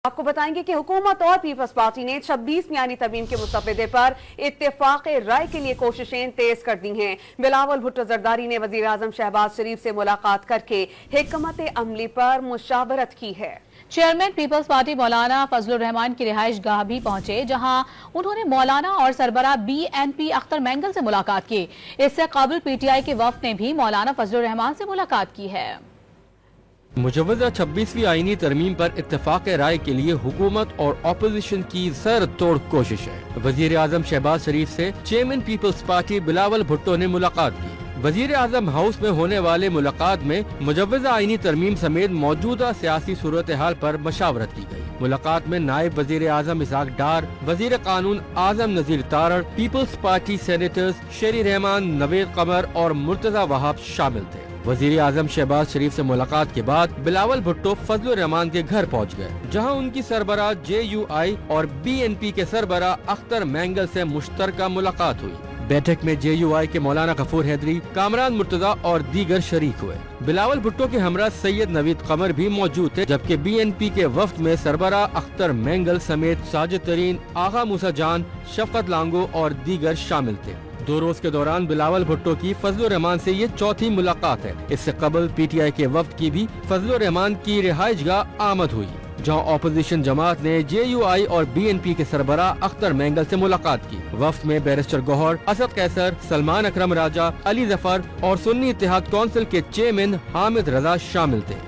آپ کو بتائیں گے کہ حکومت اور پیپلز پارٹی نے 26 میانی ترمیم کے مستفدے پر اتفاق رائے کے لیے کوششیں تیز کر دی ہیں۔ بلاول بھٹو زرداری نے وزیر اعظم شہباز شریف سے ملاقات کر کے حکمت عملی پر مشاورت کی ہے۔ چیئرمین پیپلز پارٹی مولانا فضل الرحمان کی رہائش گاہ بھی پہنچے، جہاں انہوں نے مولانا اور سربراہ BNP اختر مینگل سے ملاقات کی۔ اس سے قبل PTI کے وفد نے بھی مولانا فضل الرحمان سے ملاقات کی ہے۔ مجوزہ 26ویں آئینی ترمیم پر اتفاق رائے کے لیے حکومت اور اپوزیشن کی سر توڑ کوشش ہے۔ وزیر اعظم شہباز شریف سے chairman Peoples Party Bilawal Bhutto نے ملاقات کی۔ وزیر اعظم ہاؤس میں ہونے والے ملاقات میں مجوزہ آئینی ترمیم سمیت موجودہ سیاسی صورتحال پر مشاورت کی گئی۔ ملاقات میں نائب وزیر اعظم اسحاق ڈار، وزیر قانون Azam Nazeer Tarar, Peoples Party senators Sherry Rehman, Naveed Qamar اور مرتضی وہاب شامل تھے۔ وزیر اعظم شہباز شریف سے ملاقات کے بعد بلاول بھٹو فضل الرحمان کے گھر پہنچ گئے، جہاں ان کی سربراہ JUI اور BNP کے سربراہ اختر مینگل سے مشترکہ ملاقات ہوئی۔ بیٹھک میں JUI کے مولانا غفور حیدری، کامران مرتضی اور دیگر شریک ہوئے۔ بلاول بھٹو کے ہمراہ سید نوید قمر بھی موجود تھے، جبکہ BNP کے وفد میں سربراہ اختر مینگل سمیت ساجد ترین، آغا موسیٰ جان، شفقت لانگو اور دیگر شامل تھے۔ 2 روز کے دوران بلاول بھٹو کی فضل الرحمان سے یہ چوتھی ملاقات ہے۔ اس سے قبل PTI کے وفد کی بھی فضل الرحمان کی رہائش گاہ آمد ہوئی، جہاں اپوزیشن جماعت نے JUI اور BNP کے سربراہ اختر مینگل سے ملاقات کی۔ وفد میں بیرسٹر گوہر، اسد قیصر، سلمان اکرم راجہ، علی ظفر اور سنی اتحاد کونسل کے چیئرمین حامد رضا شامل تھے۔